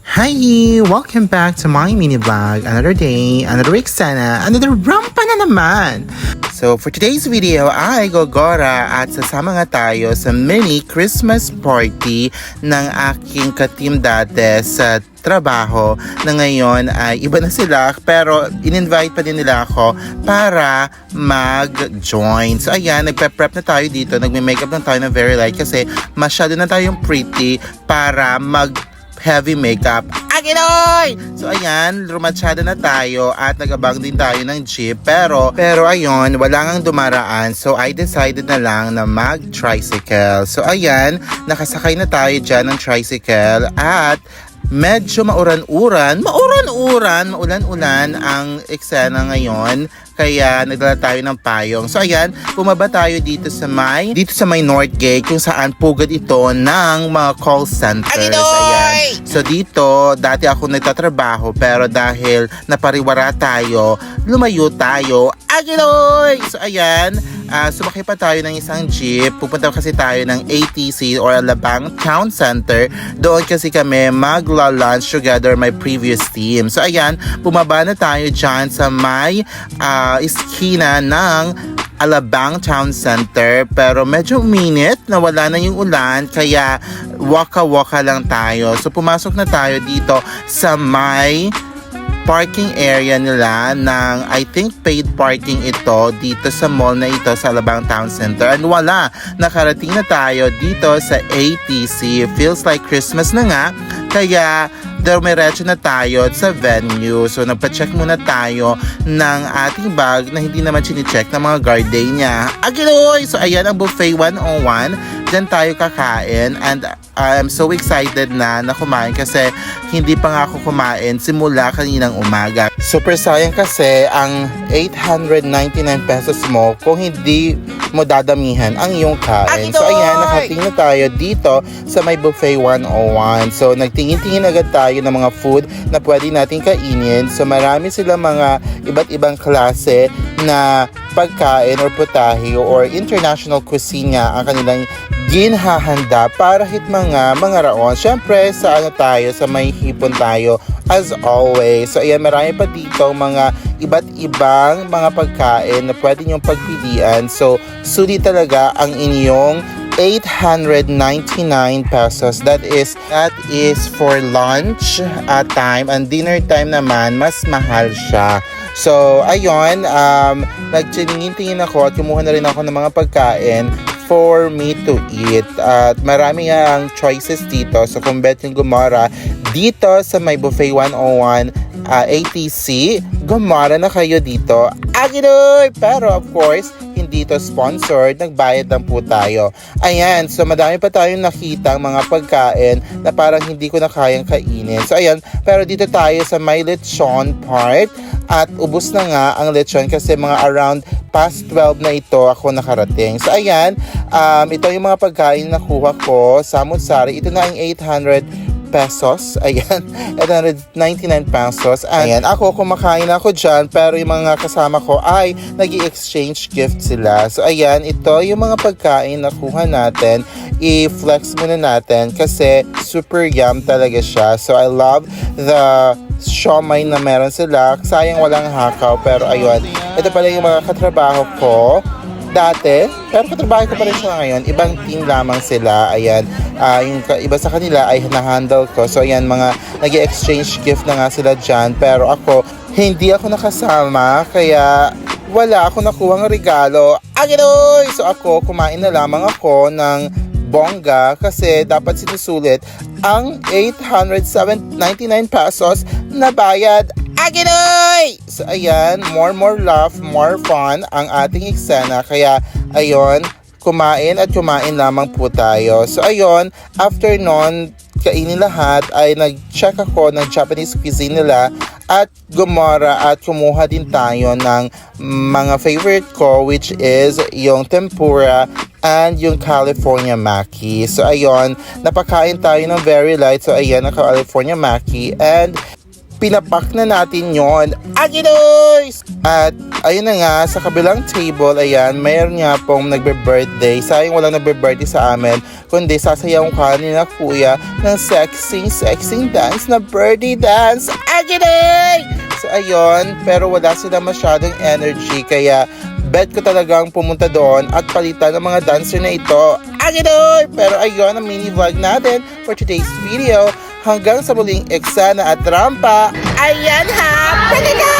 Hi! Welcome back to my mini vlog. Another day, another week sana, another rampa na naman! So for today's video ay gogora at sasama nga tayo sa mini Christmas party ng aking ka-team dati sa trabaho na ngayon ay iba na sila pero in-invite pa din nila ako para mag-join. So ayan, nagpe-prep na tayo dito, nagme-makeup na tayo na very light kasi masyado na tayong pretty para heavy makeup. Aginoy! So ayan, rumatsyada na tayo at nag-abang din tayo ng jeep. Pero ayun, wala ngang dumaraan. So I decided na lang na mag-tricycle. So ayan, nakasakay na tayo dyan ng tricycle at medyo maulan-ulan ang eksena ngayon. Kaya nagdala tayo ng payong. So ayan, bumaba tayo dito sa may North Gate kung saan pugad ito ng mga call centers. Ayan. So dito, dati ako nagtatrabaho pero dahil napariwara tayo, lumayo tayo. Aginoy! So ayan, sumakay pa tayo ng isang jeep. Pupunta kasi tayo ng ATC or Alabang Town Center. Doon kasi kami magla-lunch together my previous team. So ayan, bumaba na tayo dyan sa may iskina ng Alabang Town Center pero medyo uminit na wala na yung ulan kaya waka-waka lang tayo. So pumasok na tayo dito sa may parking area nila ng I think paid parking ito dito sa mall na ito sa Alabang Town Center and wala, nakarating na tayo dito sa ATC. Feels like Christmas na nga kaya dumiretso na tayo sa venue. So nagpa-check muna tayo ng ating bag na hindi naman chine-check ng mga gardenia. Agiloy! So ayan ang buffet 101. Diyan tayo kakain and I'm so excited na kumain kasi hindi pa nga ako kumain simula kaninang umaga. Super sayang kasi ang 899 pesos mo kung hindi mo dadamihan ang iyong kain. So ayan, nakating na tayo dito sa may buffet 101. So nagtingin-tingin agad tayo ng mga food na pwede natin kainin. So marami silang mga iba't ibang klase na pagkain or putahe or international cuisine nga ang kanilang ginhahanda para hit mga raon. Siyempre sa tayo, sa may hipon tayo as always. So ayan, marami pa dito mga iba't ibang mga pagkain na pwede nyong pagpilian. So sulit talaga ang inyong 899 pesos. That is for lunch time and dinner time naman mas mahal siya. So ayun, nagtingin-tingin ako at kumuha na rin ako ng mga pagkain for me to eat. At marami nga ang choices dito. So kung bet yung gumara dito sa may buffet 101 ATC, gumara na kayo dito. Aginoy! Pero of course, hindi ito sponsored, nagbayad lang po tayo. Ayan, so madami pa tayong nakita mga pagkain na parang hindi ko na kayang kainin. So ayan, pero dito tayo sa may lechon part at ubos na nga ang lechon kasi mga around past 12 na ito ako nakarating. So ayan, ito yung mga pagkain na nakuha ko sa Mutsari. Ito na ang 800 pesos. Ayan, 899 pesos. Ayan, ako kumakain ako dyan pero yung mga kasama ko ay nag-exchange gift sila. So ayan, ito yung mga pagkain na kuha natin. I-flex muna natin kasi super yum talaga siya. So I love the siomai na meron sila. Sayang walang hakaw pero ayun, ito pala yung mga katrabaho ko dati, pero katrabaho ko pa rin siya ngayon. Ibang team lamang sila. Ayan, yung iba sa kanila ay na-handle ko. So ayan, mga nag-exchange gift na nga sila dyan. Pero ako, hindi ako nakasama. Kaya wala ako nakuhang regalo. Aginoy! So ako, kumain na lamang ako ng bongga kasi dapat sinusulit ang 899 pesos na bayad. Aginoy! So ayan, more laugh, more fun ang ating eksena. Kaya ayun, kumain lamang po tayo. So ayun, after nun, kainin lahat ay nag-check ako ng Japanese cuisine nila at gumara at kumuha din tayo ng mga favorite ko which is yung tempura and yung California Maki. So ayun, napakain tayo ng very light. So ayan, ang California Maki and pinapak na natin yon. Agidoys! At ayun na nga, sa kabilang table, ayan, mayroon nga pong nagbe-birthday. Sayang walang nagbe-birthday sa amin, kundi sasayaw ka nila kuya ng sexy dance na birthday dance. Agidoy! So ayun, pero wala sila masyadong energy, kaya bet ko talagang pumunta doon at palitan ng mga dancer na ito. Agidoy! Pero ayun ang mini vlog natin for today's video. Hanggang sa muling eksena at rampa. Ayan ha! Pagkaka!